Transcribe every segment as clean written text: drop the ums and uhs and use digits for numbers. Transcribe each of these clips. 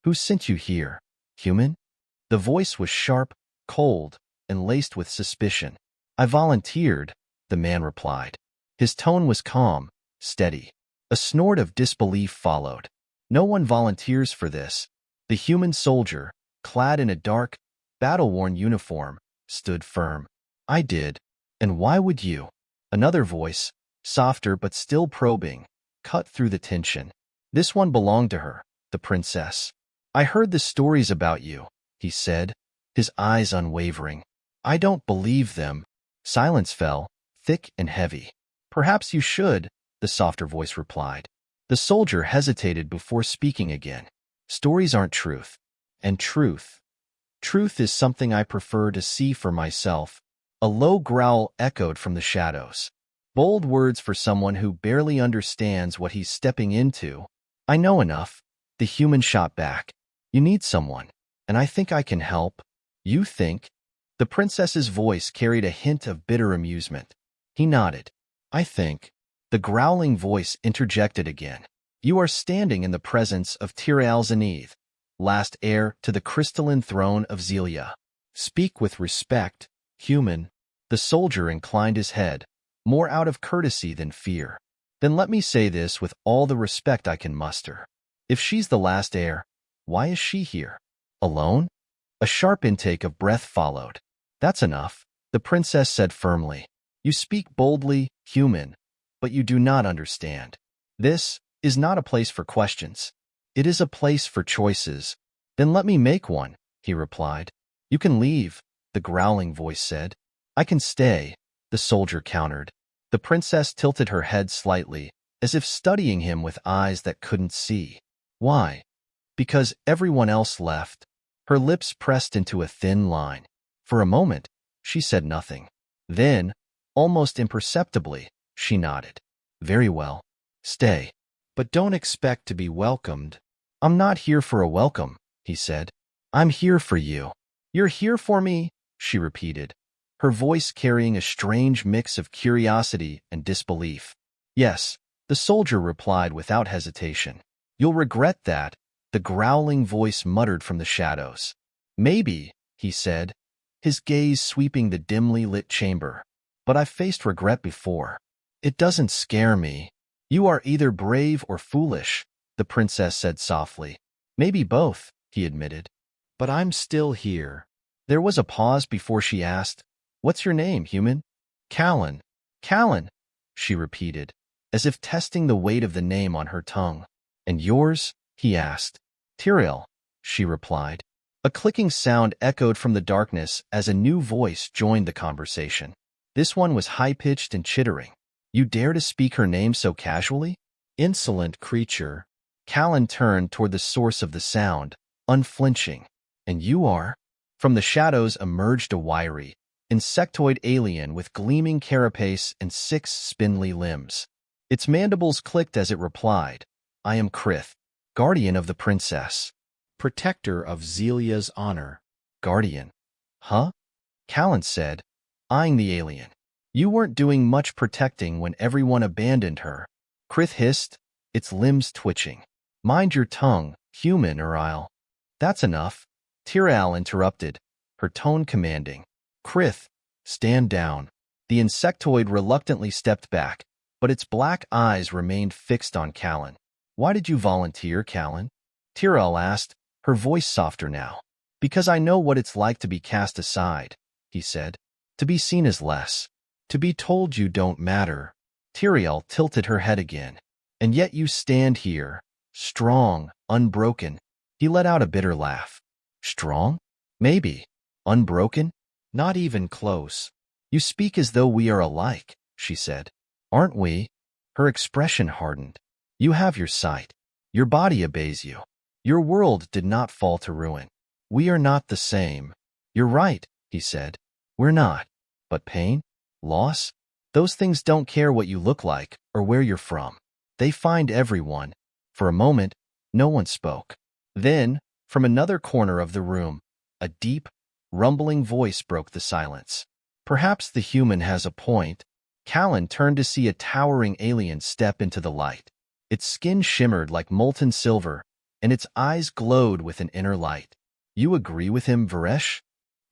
Who sent you here, human? The voice was sharp, cold, and laced with suspicion. I volunteered, the man replied. His tone was calm, steady. A snort of disbelief followed. No one volunteers for this. The human soldier, clad in a dark, battle-worn uniform, stood firm. I did. And why would you? Another voice, softer but still probing, cut through the tension. This one belonged to her, the princess. I heard the stories about you, he said, his eyes unwavering. I don't believe them. Silence fell, thick and heavy. Perhaps you should, the softer voice replied. The soldier hesitated before speaking again. Stories aren't truth. And truth is something I prefer to see for myself. A low growl echoed from the shadows. Bold words for someone who barely understands what he's stepping into. I know enough, the human shot back. You need someone, and I think I can help. You think? The princess's voice carried a hint of bitter amusement. He nodded. I think. The growling voice interjected again. You are standing in the presence of Tir-al-Zenith, last heir to the crystalline throne of Zelia. Speak with respect, human. The soldier inclined his head, more out of courtesy than fear. Then let me say this with all the respect I can muster. If she's the last heir, why is she here? Alone? A sharp intake of breath followed. That's enough, the princess said firmly. You speak boldly, human, but you do not understand. This is not a place for questions. It is a place for choices. Then let me make one, he replied. You can leave, the growling voice said. I can stay, the soldier countered. The princess tilted her head slightly, as if studying him with eyes that couldn't see. Why? Because everyone else left. Her lips pressed into a thin line. For a moment, she said nothing. Then, almost imperceptibly, she nodded. Very well. Stay. But don't expect to be welcomed. I'm not here for a welcome, he said. I'm here for you. You're here for me, she repeated, her voice carrying a strange mix of curiosity and disbelief. Yes, the soldier replied without hesitation. You'll regret that, the growling voice muttered from the shadows. Maybe, he said, his gaze sweeping the dimly lit chamber. But I've faced regret before. It doesn't scare me. You are either brave or foolish, the princess said softly. Maybe both, he admitted. But I'm still here. There was a pause before she asked, What's your name, human? Callan. Callan, she repeated, as if testing the weight of the name on her tongue. And yours? He asked. Tir-al, she replied. A clicking sound echoed from the darkness as a new voice joined the conversation. This one was high-pitched and chittering. You dare to speak her name so casually? Insolent creature. Callan turned toward the source of the sound, unflinching. And you are? From the shadows emerged a wiry, insectoid alien with gleaming carapace and 6 spindly limbs. Its mandibles clicked as it replied, I am Krith, guardian of the princess, protector of Zelia's honor. Guardian? Huh? Callan said, eyeing the alien. You weren't doing much protecting when everyone abandoned her. Krith hissed, its limbs twitching. Mind your tongue, human, or I'll. That's enough. Tir-al interrupted, her tone commanding. Krith, stand down. The insectoid reluctantly stepped back, but its black eyes remained fixed on Callan. Why did you volunteer, Callan? Tir-al asked, her voice softer now. Because I know what it's like to be cast aside, he said. To be seen as less. To be told you don't matter. Tir-al tilted her head again. And yet you stand here, strong, unbroken. He let out a bitter laugh. Strong? Maybe. Unbroken? Not even close. You speak as though we are alike, she said. Aren't we? Her expression hardened. You have your sight. Your body obeys you. Your world did not fall to ruin. We are not the same. You're right, he said. We're not. But pain? Loss? Those things don't care what you look like or where you're from. They find everyone. For a moment, no one spoke. Then, from another corner of the room, a deep, rumbling voice broke the silence. Perhaps the human has a point. Callan turned to see a towering alien step into the light. Its skin shimmered like molten silver, and its eyes glowed with an inner light. You agree with him, Varesh?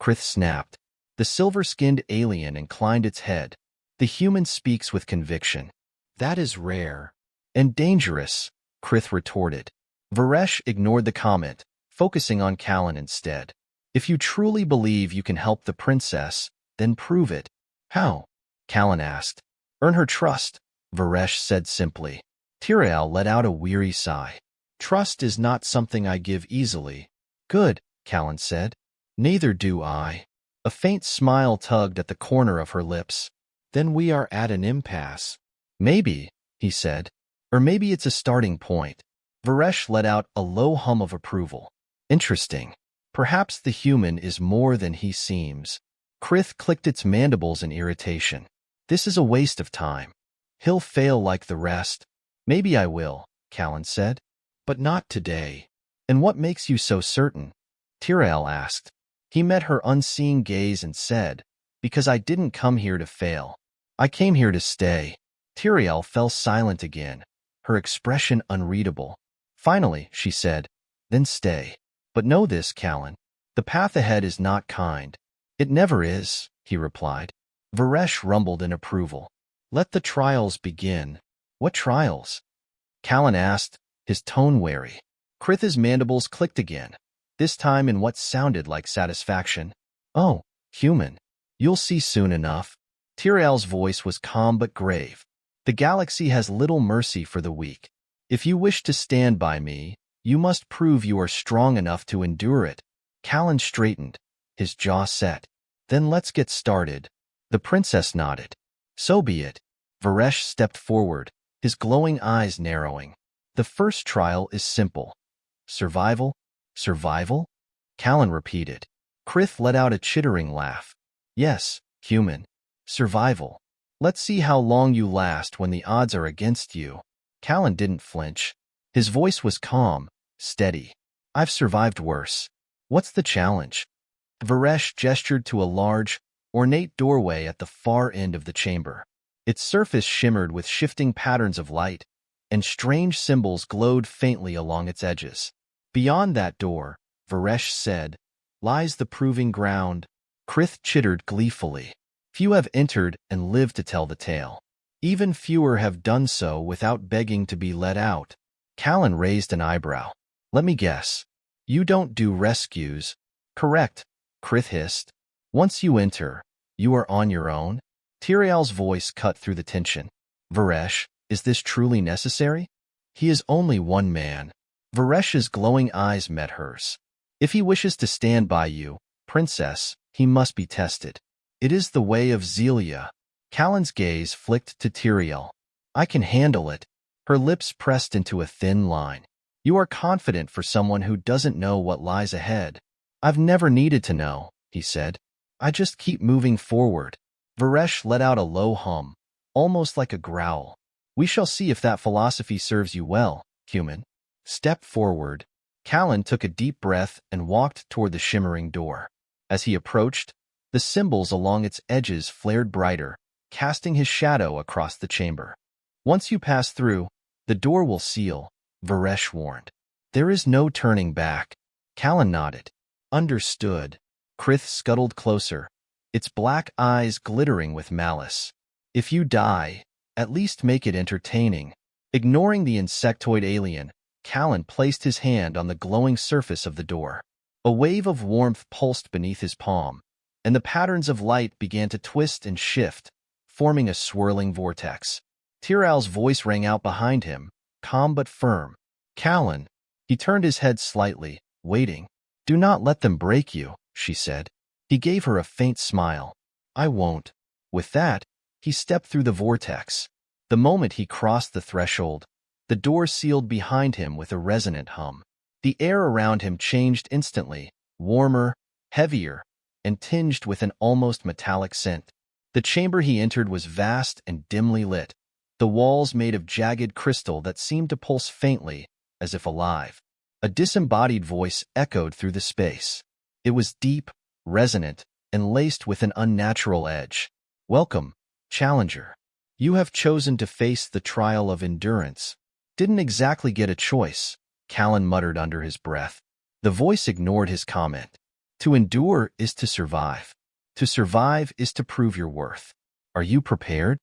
Krith snapped. The silver-skinned alien inclined its head. The human speaks with conviction. That is rare. And dangerous, Krith retorted. Varesh ignored the comment, focusing on Callan instead. If you truly believe you can help the princess, then prove it. How? Callan asked. Earn her trust, Varesh said simply. Tiriel let out a weary sigh. Trust is not something I give easily. Good, Callan said. Neither do I. A faint smile tugged at the corner of her lips. Then we are at an impasse. Maybe, he said. Or maybe it's a starting point. Varesh let out a low hum of approval. Interesting. Perhaps the human is more than he seems. Krith clicked its mandibles in irritation. This is a waste of time. He'll fail like the rest. Maybe I will, Callan said. But not today. And what makes you so certain? Tiriel asked. He met her unseeing gaze and said, Because I didn't come here to fail. I came here to stay. Tiriel fell silent again, her expression unreadable. Finally, she said, Then stay. But know this, Callan. The path ahead is not kind. It never is, he replied. Varesh rumbled in approval. Let the trials begin. What trials? Callan asked, his tone wary. Krith's mandibles clicked again, this time in what sounded like satisfaction. Oh, human. You'll see soon enough. Tiriel's voice was calm but grave. The galaxy has little mercy for the weak. If you wish to stand by me, you must prove you are strong enough to endure it. Callan straightened, his jaw set. Then let's get started. The princess nodded. So be it. Varesh stepped forward, his glowing eyes narrowing. The first trial is simple. Survival? Survival? Callan repeated. Krith let out a chittering laugh. Yes, human. Survival. Let's see how long you last when the odds are against you. Callan didn't flinch. His voice was calm, steady. I've survived worse. What's the challenge? Varesh gestured to a large, ornate doorway at the far end of the chamber. Its surface shimmered with shifting patterns of light, and strange symbols glowed faintly along its edges. Beyond that door, Varesh said, lies the proving ground. Krith chittered gleefully. Few have entered and lived to tell the tale. Even fewer have done so without begging to be let out. Callan raised an eyebrow. Let me guess. You don't do rescues. Correct, Krith hissed. Once you enter, you are on your own? Tiriel's voice cut through the tension. Varesh, is this truly necessary? He is only one man. Varesh's glowing eyes met hers. If he wishes to stand by you, princess, he must be tested. It is the way of Zelia. Callan's gaze flicked to Tiriel. I can handle it. Her lips pressed into a thin line. You are confident for someone who doesn't know what lies ahead. I've never needed to know, he said. I just keep moving forward. Varesh let out a low hum, almost like a growl. We shall see if that philosophy serves you well, human. Step forward. Callan took a deep breath and walked toward the shimmering door. As he approached, the symbols along its edges flared brighter, casting his shadow across the chamber. Once you pass through, the door will seal, Varesh warned. There is no turning back. Callan nodded. Understood. Krith scuttled closer, its black eyes glittering with malice. If you die, at least make it entertaining. Ignoring the insectoid alien, Callan placed his hand on the glowing surface of the door. A wave of warmth pulsed beneath his palm, and the patterns of light began to twist and shift, forming a swirling vortex. Tiriel's voice rang out behind him, calm but firm. Callan. He turned his head slightly, waiting. Do not let them break you, she said. He gave her a faint smile. I won't. With that, he stepped through the vortex. The moment he crossed the threshold, the door sealed behind him with a resonant hum. The air around him changed instantly, warmer, heavier, and tinged with an almost metallic scent. The chamber he entered was vast and dimly lit, the walls made of jagged crystal that seemed to pulse faintly, as if alive. A disembodied voice echoed through the space. It was deep, resonant, and laced with an unnatural edge. Welcome, challenger. You have chosen to face the trial of endurance. Didn't exactly get a choice, Callan muttered under his breath. The voice ignored his comment. To endure is to survive. To survive is to prove your worth. Are you prepared?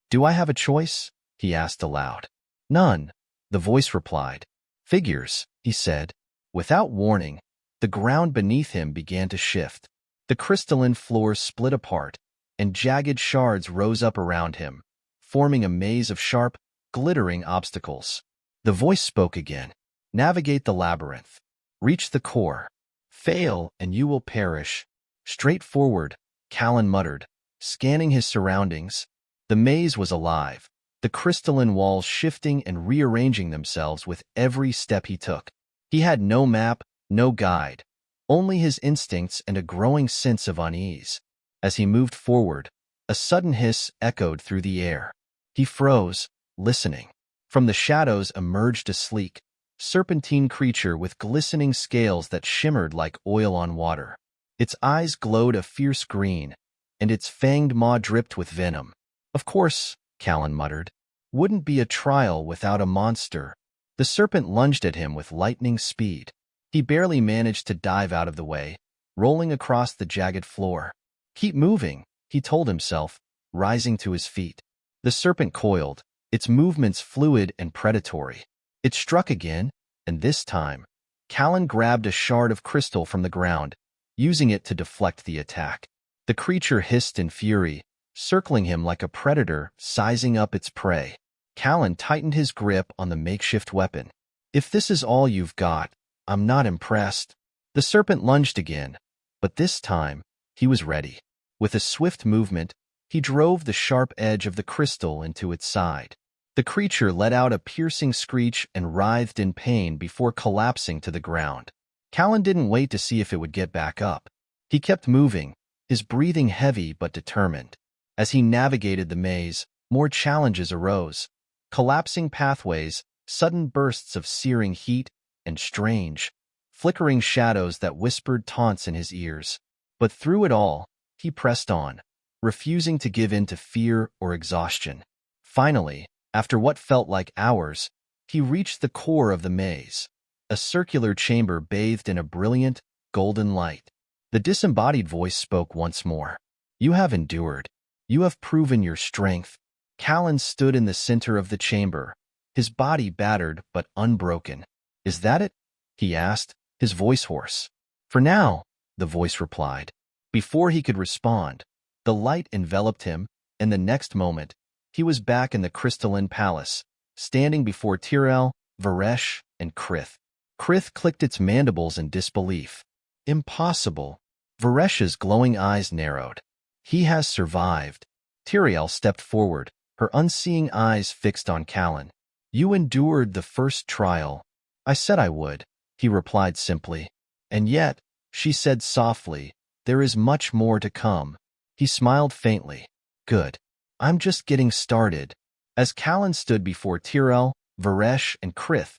Do I have a choice? He asked aloud. None, the voice replied. Figures, he said. Without warning, the ground beneath him began to shift. The crystalline floor split apart, and jagged shards rose up around him, forming a maze of sharp, glittering obstacles. The voice spoke again. Navigate the labyrinth. Reach the core. Fail, and you will perish. Straightforward, Callan muttered, scanning his surroundings. The maze was alive, the crystalline walls shifting and rearranging themselves with every step he took. He had no map, no guide, only his instincts and a growing sense of unease. As he moved forward, a sudden hiss echoed through the air. He froze, listening. From the shadows emerged a sleek, serpentine creature with glistening scales that shimmered like oil on water. Its eyes glowed a fierce green, and its fanged maw dripped with venom. Of course, Callan muttered. Wouldn't be a trial without a monster. The serpent lunged at him with lightning speed. He barely managed to dive out of the way, rolling across the jagged floor. Keep moving, he told himself, rising to his feet. The serpent coiled, its movements fluid and predatory. It struck again, and this time, Callan grabbed a shard of crystal from the ground, using it to deflect the attack. The creature hissed in fury, circling him like a predator sizing up its prey. Callan tightened his grip on the makeshift weapon. If this is all you've got, I'm not impressed. The serpent lunged again, but this time, he was ready. With a swift movement, he drove the sharp edge of the crystal into its side. The creature let out a piercing screech and writhed in pain before collapsing to the ground. Callan didn't wait to see if it would get back up. He kept moving, his breathing heavy but determined. As he navigated the maze, more challenges arose. Collapsing pathways, sudden bursts of searing heat, and strange, flickering shadows that whispered taunts in his ears. But through it all, he pressed on, refusing to give in to fear or exhaustion. Finally, after what felt like hours, he reached the core of the maze, a circular chamber bathed in a brilliant, golden light. The disembodied voice spoke once more. You have endured. You have proven your strength. Callan stood in the center of the chamber, his body battered but unbroken. Is that it? He asked, his voice hoarse. For now, the voice replied. Before he could respond, the light enveloped him, and the next moment, he was back in the crystalline palace, standing before Tyrell, Varesh, and Krith. Krith clicked its mandibles in disbelief. Impossible. Varesh's glowing eyes narrowed. He has survived. Tyrell stepped forward, her unseeing eyes fixed on Callan. You endured the first trial. I said I would, he replied simply. And yet, she said softly, there is much more to come. He smiled faintly. Good. I'm just getting started. As Callan stood before Tyrell, Varesh, and Krith,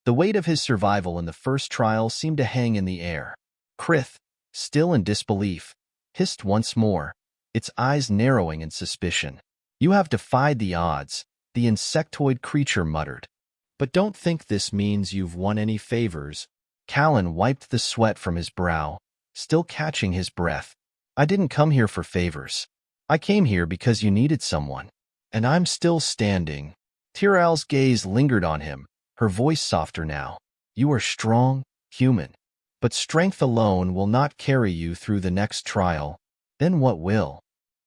the weight of his survival in the first trial seemed to hang in the air. Krith, still in disbelief, hissed once more, its eyes narrowing in suspicion. You have defied the odds, the insectoid creature muttered. But don't think this means you've won any favors. Callan wiped the sweat from his brow, still catching his breath. I didn't come here for favors. I came here because you needed someone. And I'm still standing. Tyrell's gaze lingered on him, her voice softer now. You are strong, human. But strength alone will not carry you through the next trial. Then what will?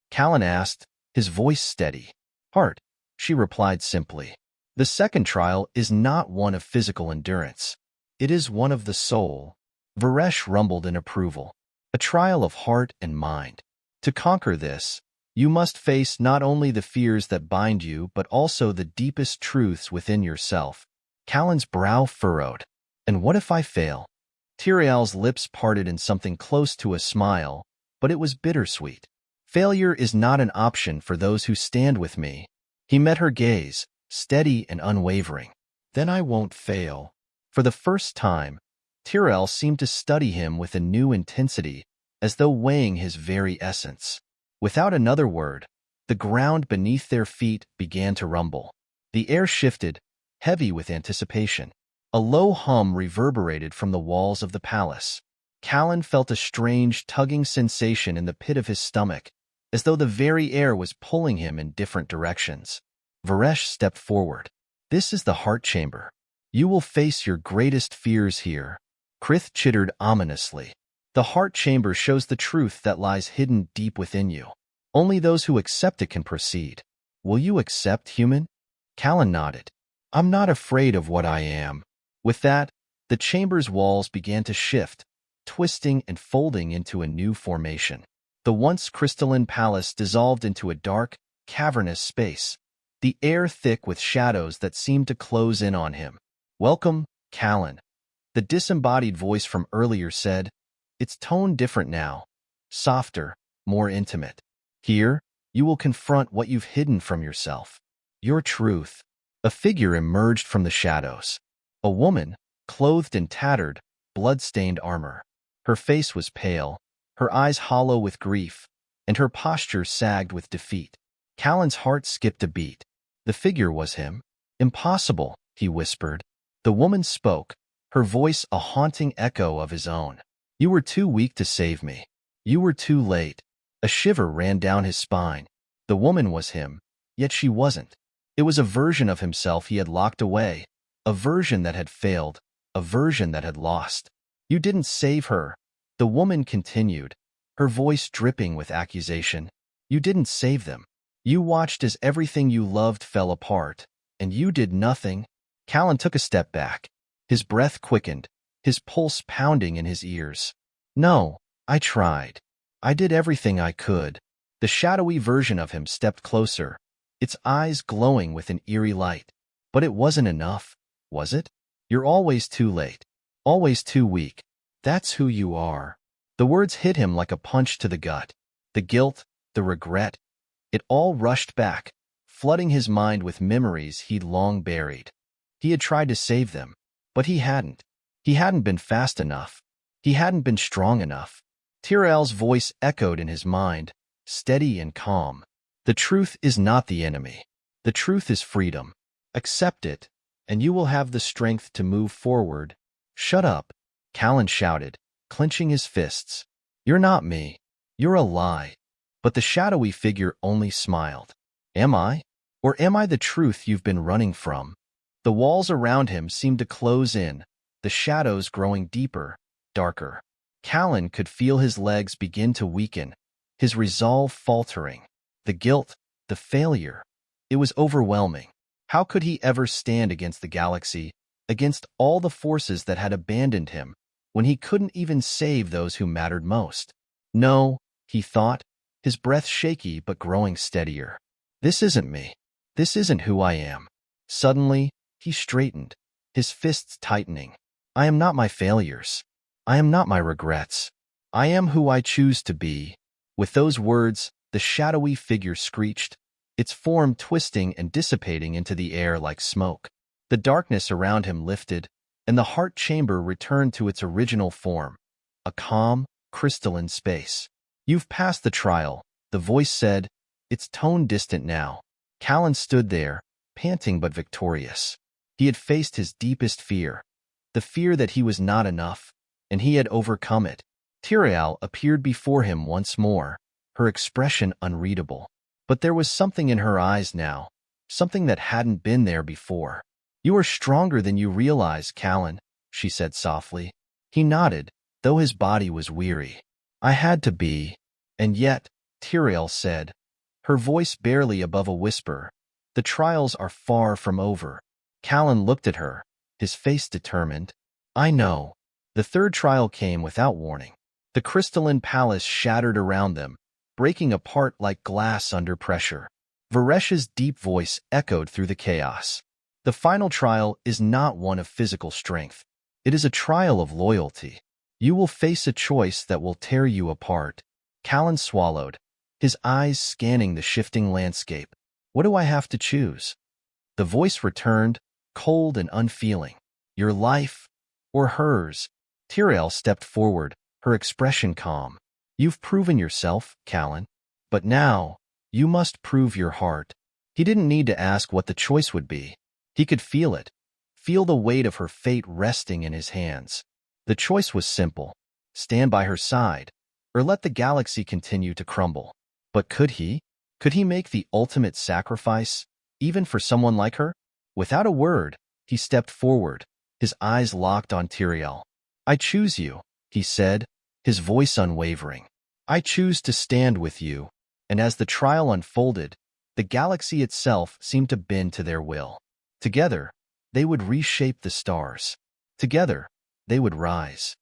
Callan asked, his voice steady. Heart, she replied simply. The second trial is not one of physical endurance. It is one of the soul. Varesh rumbled in approval. A trial of heart and mind. To conquer this, you must face not only the fears that bind you, but also the deepest truths within yourself. Callan's brow furrowed. And what if I fail? Tyrell's lips parted in something close to a smile, but it was bittersweet. Failure is not an option for those who stand with me. He met her gaze, steady and unwavering. Then I won't fail. For the first time, Tyrell seemed to study him with a new intensity, as though weighing his very essence. Without another word, the ground beneath their feet began to rumble. The air shifted, heavy with anticipation. A low hum reverberated from the walls of the palace. Callan felt a strange, tugging sensation in the pit of his stomach, as though the very air was pulling him in different directions. Varesh stepped forward. "This is the heart chamber. You will face your greatest fears here." Krith chittered ominously. "The heart chamber shows the truth that lies hidden deep within you. Only those who accept it can proceed." "Will you accept, human?" Callan nodded. "I'm not afraid of what I am." With that, the chamber's walls began to shift, twisting and folding into a new formation. The once crystalline palace dissolved into a dark, cavernous space, the air thick with shadows that seemed to close in on him. "Welcome, Callan," the disembodied voice from earlier said, its tone different now, softer, more intimate. "Here, you will confront what you've hidden from yourself. Your truth." A figure emerged from the shadows. A woman, clothed in tattered, blood-stained armor. Her face was pale, her eyes hollow with grief, and her posture sagged with defeat. Callan's heart skipped a beat. The figure was him. "Impossible," he whispered. The woman spoke, her voice a haunting echo of his own. "You were too weak to save me. You were too late." A shiver ran down his spine. The woman was him, yet she wasn't. It was a version of himself he had locked away, a version that had failed, a version that had lost. "You didn't save her," the woman continued, her voice dripping with accusation. "You didn't save them. You watched as everything you loved fell apart, and you did nothing." Callan took a step back. His breath quickened, his pulse pounding in his ears. "No, I tried. I did everything I could." The shadowy version of him stepped closer, its eyes glowing with an eerie light. "But it wasn't enough, was it? You're always too late, always too weak. That's who you are." The words hit him like a punch to the gut. The guilt, the regret, it all rushed back, flooding his mind with memories he'd long buried. He had tried to save them, but he hadn't. He hadn't been fast enough. He hadn't been strong enough. Tyrell's voice echoed in his mind, steady and calm. "The truth is not the enemy. The truth is freedom. Accept it, and you will have the strength to move forward." "Shut up," Callan shouted, clenching his fists. "You're not me. You're a lie." But the shadowy figure only smiled. "Am I? Or am I the truth you've been running from?" The walls around him seemed to close in, the shadows growing deeper, darker. Callan could feel his legs begin to weaken, his resolve faltering. The guilt, the failure, it was overwhelming. How could he ever stand against the galaxy, against all the forces that had abandoned him, when he couldn't even save those who mattered most? "No," he thought, his breath shaky but growing steadier. "This isn't me. This isn't who I am." Suddenly, he straightened, his fists tightening. "I am not my failures. I am not my regrets. I am who I choose to be." With those words, the shadowy figure screeched, its form twisting and dissipating into the air like smoke. The darkness around him lifted, and the heart chamber returned to its original form, a calm, crystalline space. "You've passed the trial," the voice said, its tone distant now. Callan stood there, panting but victorious. He had faced his deepest fear, the fear that he was not enough, and he had overcome it. Tyrell appeared before him once more, her expression unreadable. But there was something in her eyes now, something that hadn't been there before. "You are stronger than you realize, Callan," she said softly. He nodded, though his body was weary. "I had to be." "And yet," Tyrell said, her voice barely above a whisper, "the trials are far from over." Callan looked at her, his face determined. "I know." The third trial came without warning. The crystalline palace shattered around them, breaking apart like glass under pressure. Varesh's deep voice echoed through the chaos. "The final trial is not one of physical strength. It is a trial of loyalty. You will face a choice that will tear you apart." Callan swallowed, his eyes scanning the shifting landscape. "What do I have to choose?" The voice returned, cold and unfeeling. "Your life, or hers?" Tyrell stepped forward, her expression calm. "You've proven yourself, Callan. But now, you must prove your heart." He didn't need to ask what the choice would be. He could feel it. feel the weight of her fate resting in his hands. The choice was simple: stand by her side, or let the galaxy continue to crumble. But could he? Could he make the ultimate sacrifice, even for someone like her? Without a word, he stepped forward, his eyes locked on Tyrael. "I choose you," he said, his voice unwavering. "I choose to stand with you." And as the trial unfolded, the galaxy itself seemed to bend to their will. Together, they would reshape the stars. Together, they would rise.